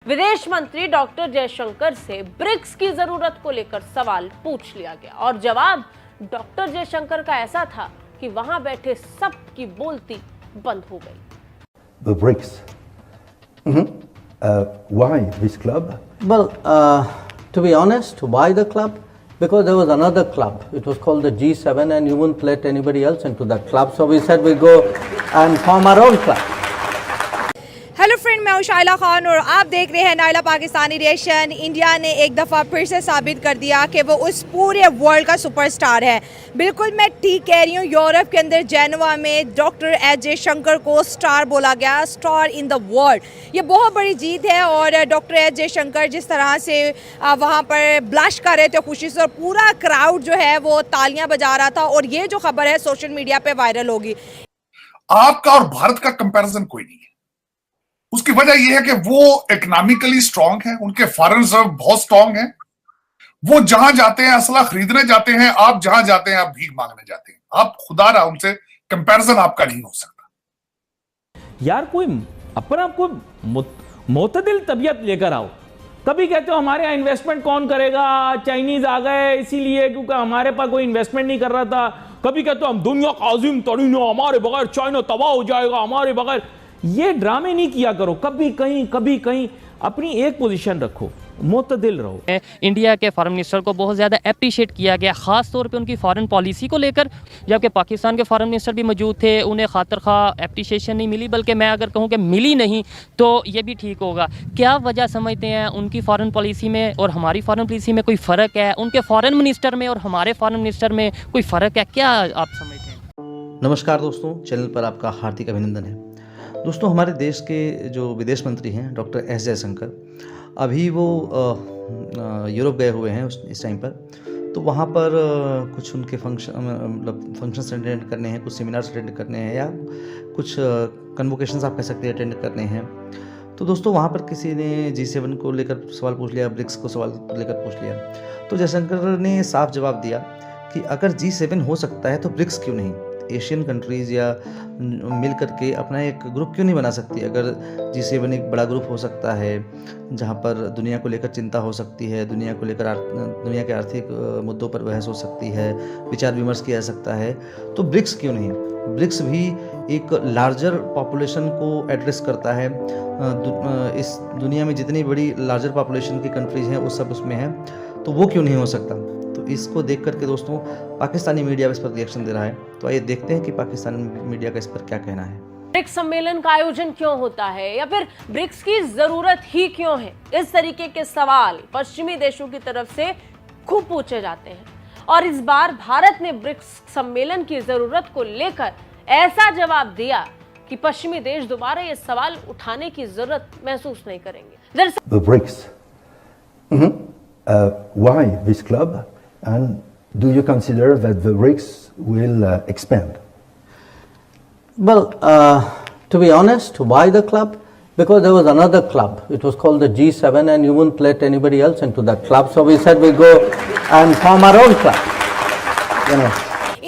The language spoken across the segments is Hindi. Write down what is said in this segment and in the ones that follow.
विदेश मंत्री डॉक्टर जयशंकर से ब्रिक्स की जरूरत को लेकर सवाल पूछ लिया गया और जवाब डॉक्टर जयशंकर का ऐसा था कि वहां बैठे सबकी बोलती बंद हो गई। The BRICS. Why this club? Well, to be honest, why the club? Because there was another club. It was called the G7 and you wouldn't let anybody else into that club. So we said we go and form our own club. Hello friend, मैं हूं शाइला खान और आप देख रहे हैं नायला पाकिस्तानी रिएक्शन। इंडिया ने एक दफ़ा फिर से साबित कर दिया कि वो उस पूरे वर्ल्ड का सुपरस्टार है। बिल्कुल मैं ठीक कह रही हूँ। यूरोप के अंदर जेनेवा में डॉक्टर एस जयशंकर को स्टार बोला गया, स्टार इन द वर्ल्ड। ये बहुत बड़ी जीत है और डॉक्टर एस जयशंकर जिस तरह से वहाँ पर ब्लश कर रहे थे खुशी से और पूरा क्राउड जो है वो तालियां बजा रहा था और ये जो खबर है सोशल मीडिया पे वायरल होगी। आपका और भारत का कंपैरिजन कोई नहीं है। उसकी वजह यह है कि वो इकोनॉमिकली स्ट्रांग है, उनके फॉरेन रिजर्व बहुत स्ट्रांग है। वो जहां जाते हैं असला खरीदने जाते हैं, आप जहां जाते हैं आप भीख मांगने जाते हैं। आप खुदा रहा उनसे कंपैरिजन आपका नहीं हो सकता। यार कोई अपना कोई मोतदिल तबीयत लेकर आओ। कभी कहते हो हमारे यहाँ इन्वेस्टमेंट कौन करेगा, चाइनीज आ गए इसीलिए क्योंकि हमारे पास कोई इन्वेस्टमेंट नहीं कर रहा था। कभी कहते हो हम दुनिया का अजीम तरीन हो, हमारे बगैर चाइना तबाह हो जाएगा, हमारे बगैर। ये ड्रामे नहीं किया करो। कभी कहीं अपनी एक पोजीशन रखो, मोतदिल रहो। इंडिया के फॉरेन मिनिस्टर को बहुत ज़्यादा अप्रिशिएट किया गया, ख़ास तौर पे उनकी फॉरेन पॉलिसी को लेकर। जबकि पाकिस्तान के फॉरेन मिनिस्टर भी मौजूद थे, उन्हें खातर खा अप्रिशिएशन नहीं मिली, बल्कि मैं अगर कहूँ कि मिली नहीं तो ये भी ठीक होगा। क्या वजह समझते हैं उनकी फॉरेन पॉलिसी में और हमारी फॉरेन पॉलिसी में कोई फ़र्क है? उनके फॉरेन मिनिस्टर में और हमारे फॉरेन मिनिस्टर में कोई फ़र्क है? क्या आप समझते हैं? नमस्कार दोस्तों, चैनल पर आपका हार्दिक अभिनंदन है। दोस्तों, हमारे देश के जो विदेश मंत्री हैं डॉक्टर एस जयशंकर, अभी वो यूरोप गए हुए हैं इस टाइम पर। तो वहाँ पर कुछ उनके फंक्शंस अटेंड करने हैं, कुछ सेमिनार्स अटेंड करने हैं या कुछ कन्वोकेशंस आप कह सकते हैं अटेंड करने हैं। तो दोस्तों वहाँ पर किसी ने G7 को लेकर सवाल पूछ लिया, ब्रिक्स को सवाल लेकर पूछ लिया। तो जयशंकर ने साफ जवाब दिया कि अगर G7 हो सकता है तो ब्रिक्स क्यों नहीं? एशियन कंट्रीज़ या मिल करके अपना एक ग्रुप क्यों नहीं बना सकती? अगर G7 एक बड़ा ग्रुप हो सकता है जहां पर दुनिया को लेकर चिंता हो सकती है, दुनिया को लेकर दुनिया के आर्थिक मुद्दों पर बहस हो सकती है, विचार विमर्श किया जा सकता है, तो ब्रिक्स क्यों नहीं? ब्रिक्स भी एक लार्जर पॉपुलेशन को एड्रेस करता है। इस दुनिया में जितनी बड़ी लार्जर पॉपुलेशन की कंट्रीज़ हैं वो सब उसमें हैं, तो वो क्यों नहीं हो सकता? तो इसको देख करके दोस्तों पाकिस्तानी मीडिया इस पर रिएक्शन दे रहा है। तो आइए देखते हैं कि पाकिस्तानी मीडिया का इस पर क्या कहना है। ब्रिक्स सम्मेलन का आयोजन क्यों होता है या फिर ब्रिक्स की जरूरत ही क्यों है? इस तरीके के सवाल पश्चिमी देशों की तरफ से खूब पूछे जाते हैं और इस बार भारत ने ब्रिक्स सम्मेलन की जरूरत को लेकर ऐसा जवाब दिया कि पश्चिमी देश दोबारा ये सवाल उठाने की जरूरत महसूस नहीं करेंगे। The BRICS. Why this club? And do you consider that the BRICS will expand? Well, to be honest, why the club? Because there was another club. It was called the G7 and you wouldn't let anybody else into that club. So we said we go and form our own club. You know.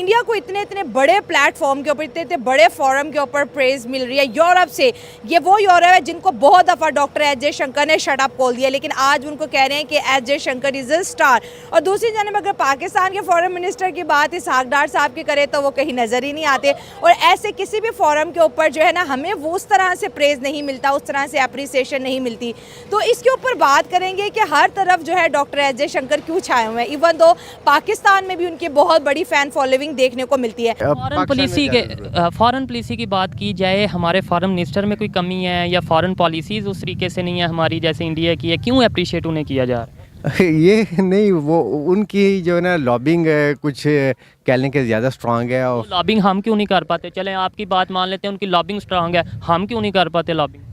India को इतने बड़े प्लेटफॉर्म के ऊपर, इतने बड़े फोरम के ऊपर प्रेज मिल रही है यूरोप से। ये वो यूरोप है जिनको बहुत दफ़ा डॉक्टर एस जयशंकर ने शट अप बोल दिया, लेकिन आज उनको कह रहे हैं कि S Jaishankar is a star. और दूसरी जानब अगर पाकिस्तान के फॉरेन मिनिस्टर की बात इसहाक डार साहब की करें तो वो कहीं नज़र ही नहीं आते। और ऐसे किसी भी फोरम के ऊपर जो है ना, हमें वो उस तरह से प्रेज नहीं मिलता, उस तरह से अप्रिसिएशन नहीं मिलती। तो इसके ऊपर बात करेंगे कि हर तरफ जो है डॉक्टर एस जयशंकर क्यों छाए हुए हैं। इवन दो पाकिस्तान में भी उनकी बहुत बड़ी फ़ैन फॉलोइंग देखने को मिलती है। फॉरेन पॉलिसी की बात की जाए, हमारे फॉरेन मिनिस्टर में कोई कमी है या फॉरेन पॉलिसीज़ उस तरीके से नहीं है हमारी जैसे इंडिया की है? क्यों अप्रिशिएट उन्हें किया जा रहा है? ये नहीं, वो उनकी जो है ना लॉबिंग कुछ कहने के ज़्यादा स्ट्रांग है। और लॉबिंग हम क्यों नहीं कर पाते? चलें आपकी बात मान लेते हैं, उनकी लॉबिंग स्ट्रांग है, हम क्यों नहीं कर पाते लॉबिंग?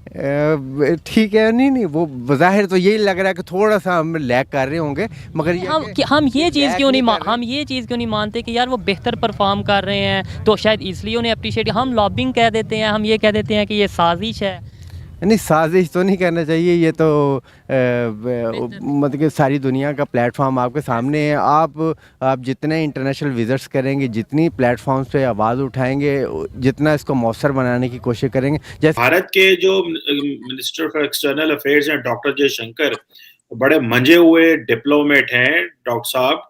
ठीक है, नहीं वो बज़ाहिर तो यही लग रहा है कि थोड़ा सा हम लैग कर रहे होंगे, मगर हम ये चीज़ क्यों नहीं मानते कि यार वो बेहतर परफॉर्म कर रहे हैं तो शायद इसलिए उन्हें अप्रिशिएट। हम लॉबिंग कह देते हैं, हम ये कह देते हैं कि ये साजिश है। नहीं, साजिश तो नहीं करना चाहिए, ये तो मतलब कि सारी दुनिया का प्लेटफॉर्म आपके सामने है। आप जितने इंटरनेशनल विजिट्स करेंगे, जितनी प्लेटफॉर्म्स पे आवाज़ उठाएंगे, जितना इसको मौसर बनाने की कोशिश करेंगे। जैसे भारत के जो मिनिस्टर फॉर एक्सटर्नल अफेयर्स हैं डॉक्टर जयशंकर, बड़े मंजे हुए डिप्लोमेट हैं डॉक्टर साहब,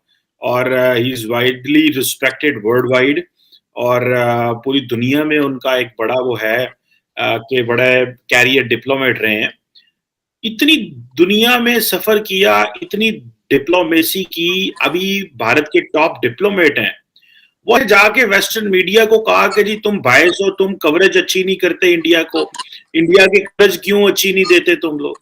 और he is widely respected world wide, और पूरी दुनिया में उनका एक बड़ा वो है कि बड़े कैरियर डिप्लोमेट रहे हैं। इतनी दुनिया में सफर किया, इतनी डिप्लोमेसी की, अभी भारत के टॉप डिप्लोमेट हैं, वो जाके वेस्टर्न मीडिया को कहा कि जी तुम बायस हो, तुम कवरेज अच्छी नहीं करते इंडिया को, इंडिया की कवरेज क्यों अच्छी नहीं देते तुम लोग।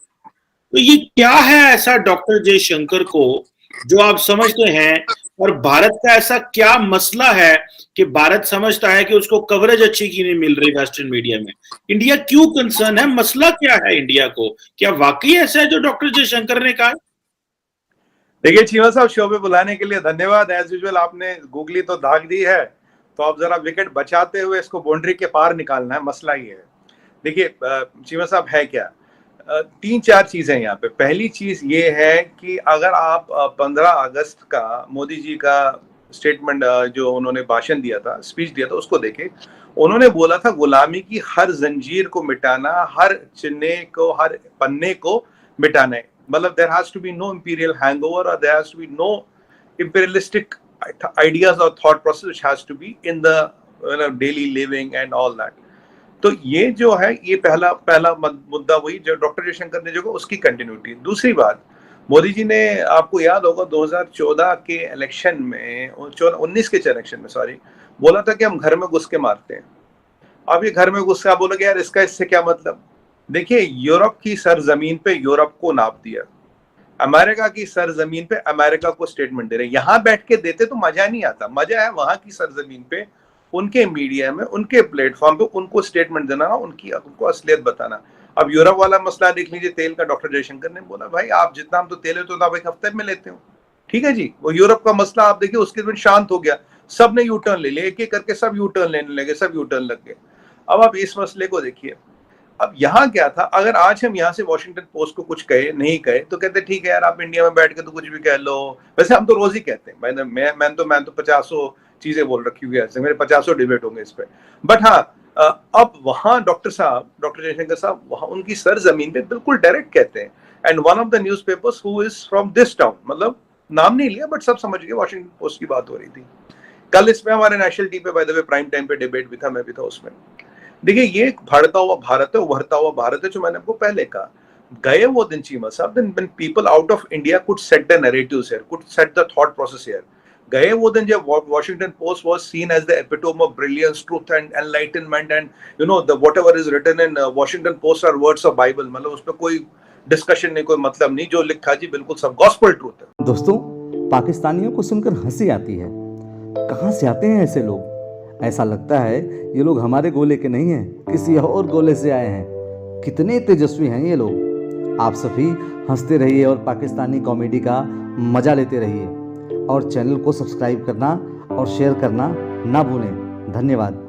तो ये क्या है ऐसा डॉक्टर जयशंकर को जो आप समझते हैं, और भारत का ऐसा क्या मसला है कि भारत समझता है कि उसको कवरेज अच्छी की नहीं मिल रही वेस्टर्न मीडिया में। इंडिया क्यों कंसर्न है, मसला क्या है इंडिया को, क्या वाकई ऐसा है जो डॉक्टर जयशंकर ने कहा? देखिए चीमा साहब, शो पे बुलाने के लिए धन्यवाद। एज यूजुअल आपने गूगली तो दाग दी है, तो आप जरा विकेट बचाते हुए इसको बाउंड्री के पार निकालना है, मसला ये है। देखिए चीमा साहब, है क्या, 3-4 चीजें यहाँ पे। पहली चीज ये है कि अगर आप 15 अगस्त का मोदी जी का स्टेटमेंट जो उन्होंने भाषण दिया था, स्पीच दिया था, उसको देखे। उन्होंने बोला था गुलामी की हर जंजीर को मिटाना, हर चिन्हे को, हर पन्ने को मिटाना है। मतलब there has to be no imperial hangover, or there has to be no imperialistic ideas or thought process which has to be in the daily living and all that. तो ये जो है, ये पहला मुद्दा वही जो डॉक्टर जयशंकर ने जो उसकी कंटिन्यूटी। दूसरी बात, मोदी जी ने, आपको याद होगा 2014 के इलेक्शन में, 19 के इलेक्शन में सॉरी, बोला था कि हम घर में घुस के मारते हैं। अब ये घर में घुस के आप बोलोगे यार इसका इससे क्या मतलब। देखिए, यूरोप की सरजमीन पे यूरोप को नाप दिया, अमेरिका की सरजमीन पे अमेरिका को स्टेटमेंट दे रहे। यहाँ बैठ के देते तो मजा नहीं आता, मजा है वहां की सरजमीन पे, उनके मीडिया में, उनके प्लेटफॉर्म पे उनको स्टेटमेंट देना, उनको असलियत बताना। अब यूरोप वाला मसला देख लीजिए, तेल का। डॉक्टर जयशंकर ने बोला भाई आप जितना हम तो तेल लेते हो तो आप एक हफ्ते में लेते हो, ठीक है जी। वो यूरोप का मसला आप देखिए, उसके बाद शांत हो गया, सब ने यू टर्न ले लिया, एक एक करके सब यू टर्न लेने लगे, सब यू टर्न लग गए। अब आप इस मसले को देखिए, अब यहाँ क्या था, अगर आज हम यहाँ से वॉशिंगटन पोस्ट को कुछ कहे, नहीं कहे, तो कहते ठीक है यार आप इंडिया में बैठ के तो कुछ भी कह लो। वैसे हम तो रोज ही कहते हैं, मैं तो 50 चीजें बोल रखी हुई है, मेरे 50 डिबेट होंगे इस पे। बट हाँ, अब वहाँ डॉक्टर जयशंकर साहब वहाँ उनकी सरजमीन पे बिल्कुल डायरेक्ट कहते हैं। And one of the news papers who is from this town, मतलब नाम नहीं लिया बट सब समझ गए, वॉशिंगटन पोस्ट की बात हो रही थी कल। इसमें हमारे नेशनल टीवी पे by the way prime time पे डिबेट भी था, मैं भी था उसमें। देखिए, ये भाड़ता हुआ भारत है, उभरता हुआ भारत है, जो मैंने आपको पहले कहा। गए वो दिन चीमा साहब, when people out of India could set the narratives here, could set the thought process here. गए वो दिन जब Washington Post was seen as the epitome of brilliance, truth and enlightenment, and you know the whatever is written in Washington Post are words of Bible, मतलब उसमें कोई डिस्कशन नहीं, कोई मतलब नहीं, जो लिखा जी बिल्कुल सब गॉस्पेल ट्रूथ है। दोस्तों, पाकिस्तानियों को सुनकर हंसी आती है। कहाँ से आते हैं ऐसे लोग? ऐसा लगता है ये लोग हमारे गोले के नहीं हैं, किसी और गोले से आए हैं। कितने तेजस्वी हैं ये लोग। आप सभी हंसते रहिए और पाकिस्तानी कॉमेडी का मजा लेते रहिए, और चैनल को सब्सक्राइब करना और शेयर करना ना भूलें। धन्यवाद।